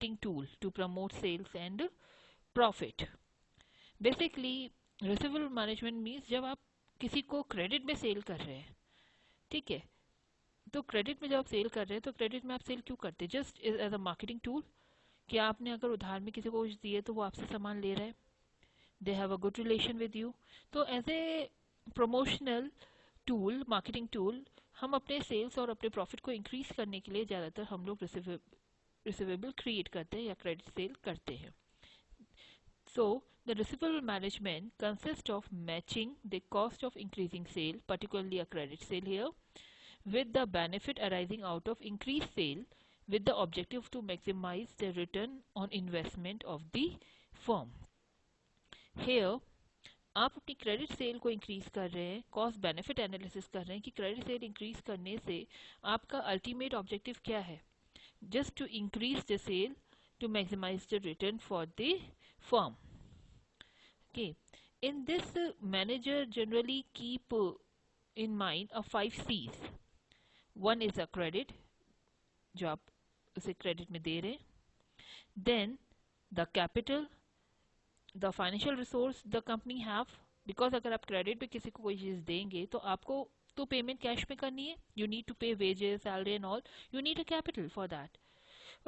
marketing tool to promote sales and profit. Basically receivable management means जब आप किसी को क्रेडिट में सेल कर रहे हैं, ठीक है, तो क्रेडिट में जब आप सेल कर रहे हैं तो क्रेडिट में आप सेल क्यों करते हैं? Just as a marketing tool, कि आपने अगर उधार में किसी को कुछ दिए तो वो आपसे सामान ले रहा है, they have a good relation with you, तो as a promotional tool, marketing tool, हम अपने सेल्स और अपने प्रॉफिट को इंक्रीज करने के लिए ज़्यादातर हम लोग रिसीवेबल क्रिएट करते हैं या क्रेडिट सेल करते हैं. So the receivable management consists of matching the cost of increasing sale, particularly a credit sale here, with the benefit arising out of increased sale, with the objective to maximize the return on investment of the firm. Here आप अपनी credit sale को increase कर रहे हैं, cost benefit analysis कर रहे हैं कि क्रेडिट सेल इंक्रीज करने से आपका अल्टीमेट ऑब्जेक्टिव क्या है? Just to increase the sale to maximize the return for the firm. Okay, in this manager generally keep in mind a 5 C's. One is a credit, जो आप उसे credit में दे रहे हैं. Then the capital, the financial resource the company have, because अगर आप credit पे किसी को कोई चीज़ देंगे तो आपको तो पेमेंट कैश में करनी है. You need to pay wages, salary and all. You need a capital for that.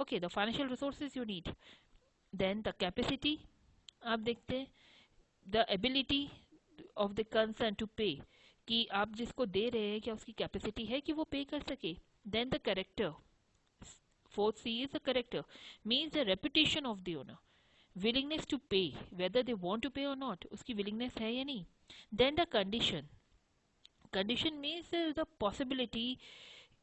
Okay, the financial resources you need. Then the capacity, आप देखते हैं, the ability of the concern to pay, कि आप जिसको दे रहे हैं क्या उसकी कैपेसिटी है कि वो पे कर सके. Then the character, fourth C is the character, means the reputation of the owner, willingness to pay, whether they want to pay or not, उसकी willingness है या नहीं. Then the condition, condition means the possibility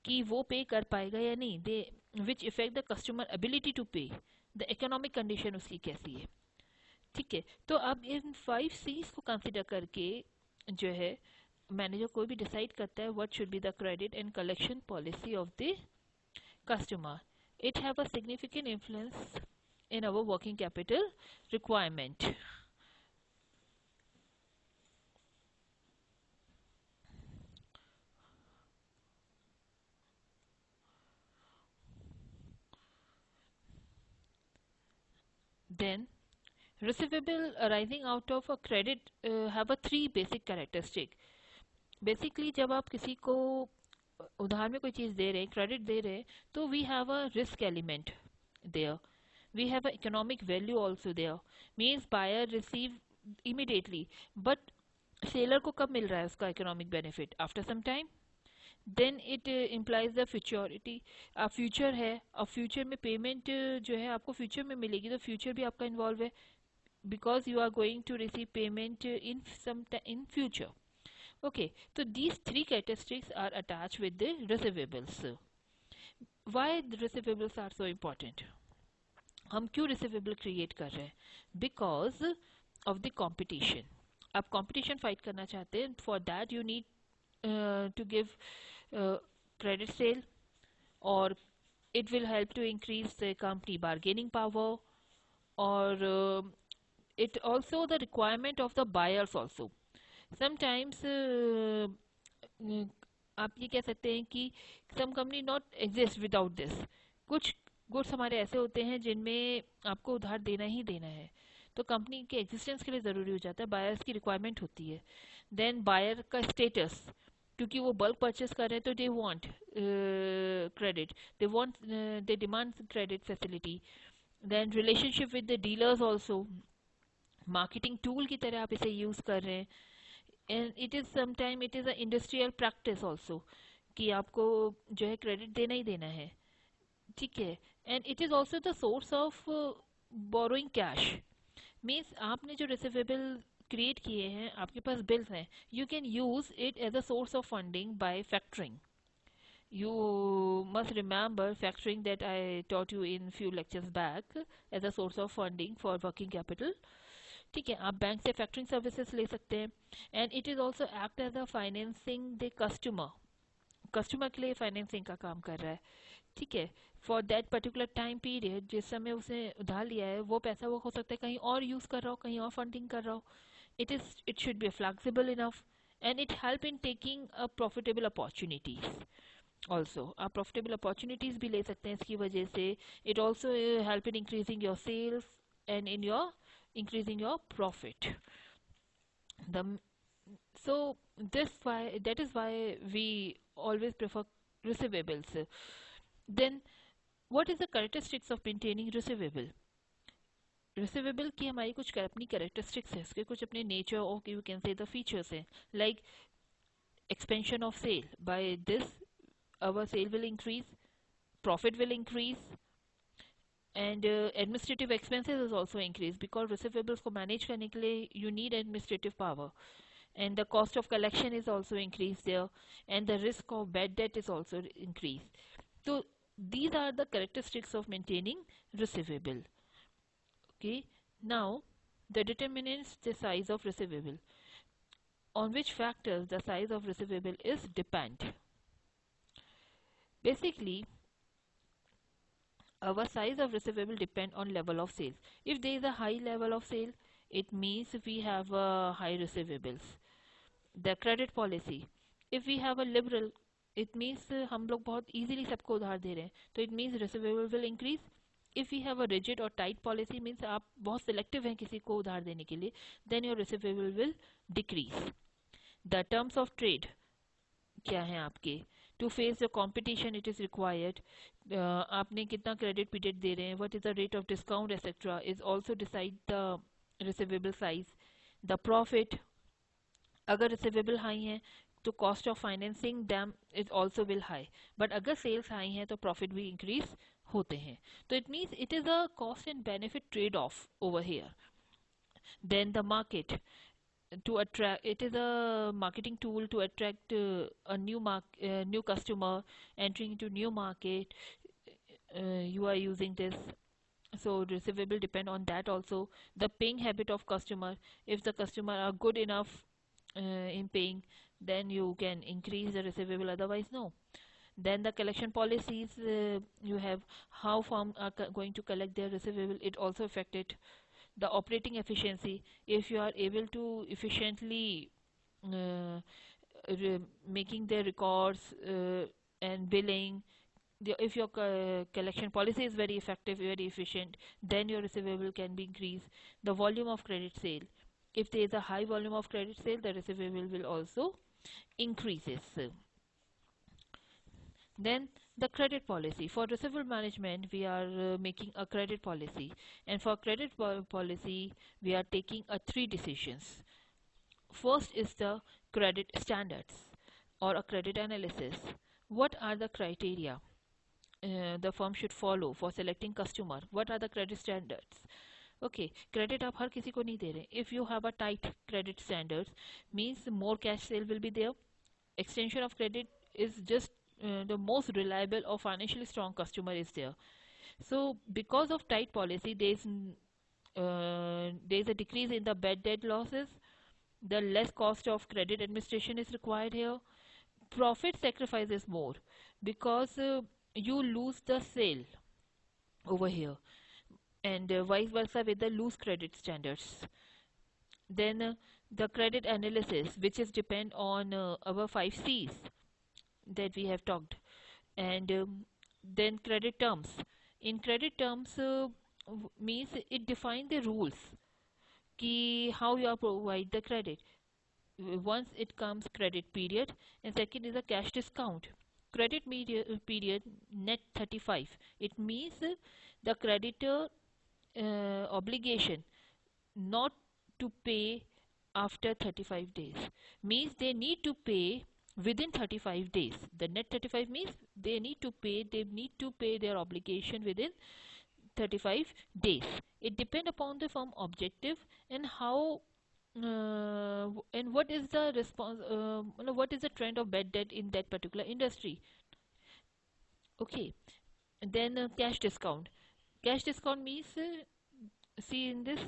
कि वो पे कर पाएगा या नहीं, they which effect the customer ability to pay, the economic condition उसकी कैसी है. ठीक है, तो अब इन 5 C's को कंसिडर करके जो है मैनेजर कोई भी डिसाइड करता है what should be the credit and collection policy of the customer. It have a significant influence in our working capital requirement. Then receivable arising out of a credit have a 3 basic characteristic. Basically जब आप किसी को उधार में कोई चीज़ दे रहे हैं, credit दे रहे हैं, तो we have a risk element there. We have a economic value also there. Means buyer receive immediately, but seller को कब मिल रहा है उसका economic benefit? After some time. Then it implies the futurity. अब फ्यूचर है, अब फ्यूचर में payment जो है आपको फ्यूचर में मिलेगी, तो फ्यूचर भी आपका इन्वॉल्व है, because you are going to receive payment in future. Okay, so these 3 characteristics are attached with the receivables. Why the receivables are so important? हम क्यों रिसीवेबल क्रिएट कर रहे हैं? Because of the competition. आप competition fight करना चाहते हैं, for that you need to give credit sale, or it will help to increase the company bargaining power, or it also the requirement of the buyers also. Sometimes आप ये कह सकते हैं कि some company not exist without this. कुछ goods हमारे ऐसे होते हैं जिनमें आपको उधार देना ही देना है, तो कंपनी के एग्जिस्टेंस के लिए ज़रूरी हो जाता है, बायर्स की रिक्वायरमेंट होती है. देन बायर का स्टेटस, क्योंकि वो बल्क परचेस कर रहे हैं तो they want credit, they demand credit facility. Then relationship with the dealers also, marketing tool की तरह आप इसे यूज़ कर रहे हैं. And it is sometime it is a industrial practice also कि आपको जो है क्रेडिट देना ही देना है. ठीक है, and it is also the source of borrowing cash. Means आपने जो रिसीवेबल क्रिएट किए हैं, आपके पास बिल्स हैं, you can use it as a source of funding by factoring. You must remember factoring that I taught you in few lectures back as a source of funding for working capital. ठीक है, आप bank से factoring services ले सकते हैं. And it is also act as a financing the customer. Customer के लिए financing का काम कर रहा है. ठीक है, for that particular time period जिस समय उसने उधार लिया है, वो पैसा वो हो सकता है कहीं और यूज़ कर रहा हो, कहीं और फंडिंग कर रहा हो. it should be flexible enough, and it help in taking a profitable opportunities. Also आप प्रॉफिटेबल अपॉर्चुनिटीज भी ले सकते हैं इसकी वजह से. It also help in increasing your sales and in your increasing your profit. The so that is why we always prefer receivables. Then what is the characteristics of maintaining receivable? Receivable की हमारी कुछ अपनी characteristics है, इसके कुछ अपने nature और you can say the features हैं, like expansion of sale. By this our sale will increase, profit will increase, and administrative expenses is also increased because receivables को manage करने के लिए you need administrative power, and the cost of collection is also increased there, and the risk of bad debt is also increased. So these are the characteristics of maintaining receivable. Okay, now the determinants the size of receivable. On which factors the size of receivable is depend. Basically, our size of receivable depend on level of sales. If there is a high level of sale, it means we have high receivables. The credit policy, if we have a liberal, it means हम लोग बहुत easily सबको उधार दे रहे हैं, तो it means receivable will increase. If we have a rigid or tight policy, means आप बहुत selective हैं किसी को उधार देने के लिए, then your receivable will decrease. The terms of trade क्या है आपके? To face the competition it is required. आपने कितना credit period दे रहे हैं, what is the rate of discount etc. is also decide the receivable size. The profit, अगर receivable high हैं तो cost of financing them is also will high, but अगर sales high हैं तो profit भी increase होते हैं. तो it means it is a cost and benefit trade off over here. Then the market, to attract, it is a marketing tool to attract a new customer entering into new market. You are using this, so receivable depend on that also. The paying habit of customer, if the customer are good enough in paying, then you can increase the receivable, otherwise no. Then the collection policies, you have how firm are going to collect their receivable, it also affected. The operating efficiency, if you are able to efficiently uh, making the records and billing, if your collection policy is very effective, very efficient, then your receivable can be increased. The volume of credit sale, if there is a high volume of credit sale, the receivable will also increases. Then the credit policy. For receivable management, we are making a credit policy, and for credit policy, we are taking three decisions. First is the credit standards or a credit analysis. What are the criteria the firm should follow for selecting customer? What are the credit standards? Okay, credit आप हर किसी को नहीं दे रहे. If you have a tight credit standards, means more cash sale will be there. Extension of credit is just the most reliable or financially strong customer is there. So because of tight policy, there is a decrease in the bad debt losses. The less cost of credit administration is required here. Profit sacrifice is more because you lose the sale over here, and vice versa with the loose credit standards. Then the credit analysis, which is depend on our 5 C's that we have talked, and then credit terms. In credit terms means it defines the rules ki how you are provide the credit. Once it comes credit period, and second is a cash discount. Credit period net 35. It means the creditor obligation not to pay after 35 days, means they need to pay within 35 days. The net 35 means they need to pay their obligation within 35 days. It depends upon the firm objective and how and what is the response, what is the trend of bad debt in that particular industry. Okay, and then cash discount. Cash discount means see in this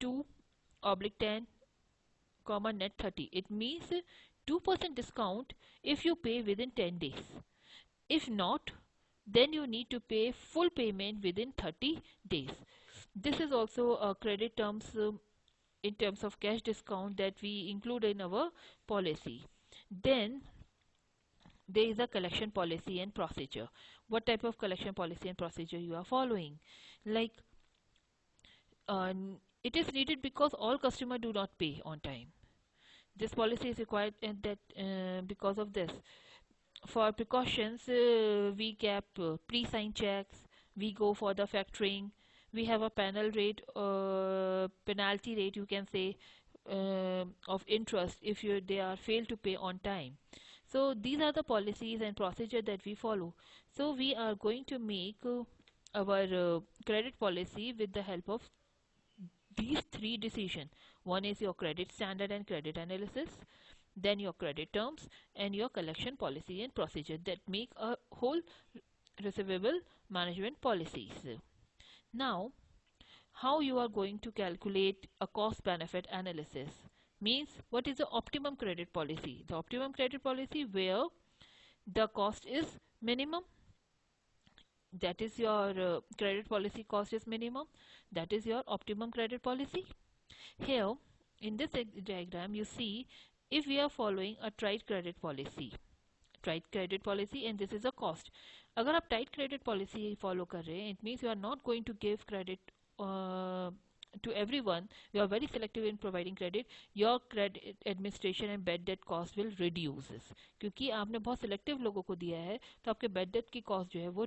2/10 comma net 30. It means 2% discount if you pay within 10 days. If not, then you need to pay full payment within 30 days. This is also a credit terms in terms of cash discount that we include in our policy. Then there is a collection policy and procedure. What type of collection policy and procedure you are following? Like, it is needed because all customers do not pay on time. This policy is required, and that because of this. For precautions, we kept pre-signed checks, we go for the factoring, we have a penalty rate, you can say, of interest if they are failed to pay on time. So these are the policies and procedure that we follow. So we are going to make our credit policy with the help of these three decisions. One is your credit standard and credit analysis, then your credit terms, and your collection policy and procedure that make a whole receivable management policies. Now, how you are going to calculate a cost benefit analysis means what is the optimum credit policy? The optimum credit policy where the cost is minimum, that is your credit policy cost is minimum, that is your optimum credit policy. Here in this diagram you see, if we are following a tight credit policy and this is a cost. अगर आप tight credit policy follow कर रहे हैं, it means you are not going to give credit to everyone. You are very selective in providing credit. Your credit administration and bad debt cost will reduce. क्योंकि आपने बहुत selective लोगों को दिया है, तो आपके bad debt की cost जो है वो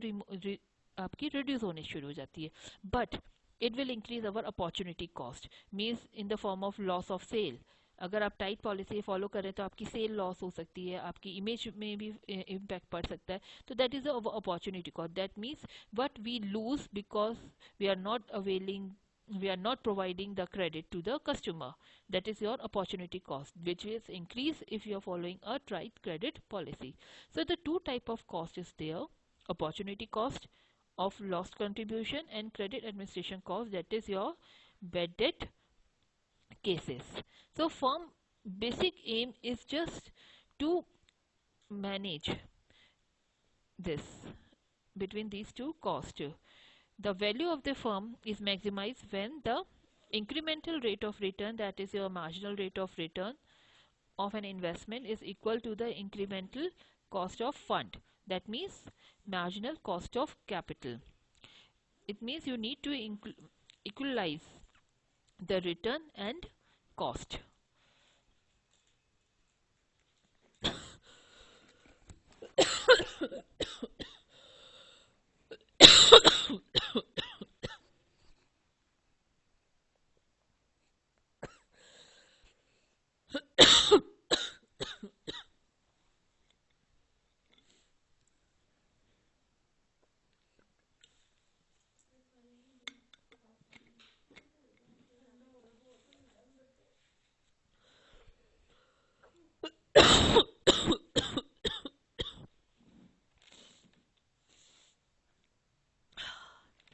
आपकी reduce होने शुरू हो जाती है. But it will increase our opportunity cost, means in the form of loss of sale. अगर आप टाइट पॉलिसी फॉलो करें तो आपकी सेल लॉस हो सकती है, आपकी इमेज में भी इम्पैक्ट पड़ सकता है. तो that is opportunity cost. That means what we lose because we are not providing the credit to the customer. That is your opportunity cost, which is increase if you are following a tight credit policy. So the two type of cost is there: opportunity cost of lost contribution and credit administration cost, that is your bad debt cases. So firm basic aim is just to manage this between these two costs. The value of the firm is maximized when the incremental rate of return, that is your marginal rate of return of an investment, is equal to the incremental cost of fund. That means marginal cost of capital. It means you need to equalize the return and cost.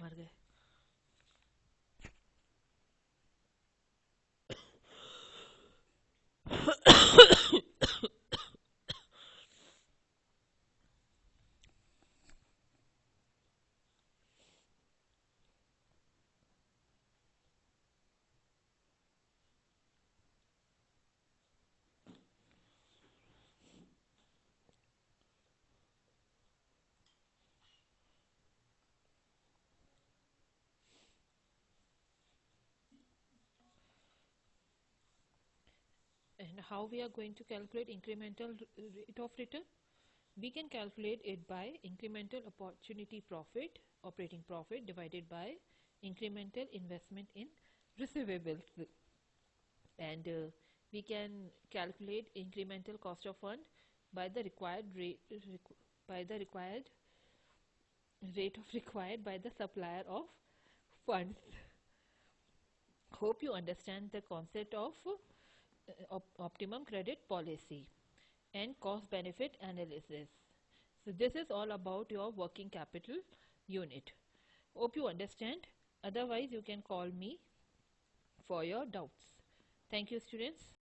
मर गए. And how we are going to calculate incremental rate of return? We can calculate it by incremental opportunity profit, operating profit, divided by incremental investment in receivables. And we can calculate incremental cost of fund by the required rate of required by the supplier of funds. Hope you understand the concept of optimum credit policy and cost benefit analysis. So this is all about your working capital unit. Hope you understand. Otherwise you can call me for your doubts. Thank you, students.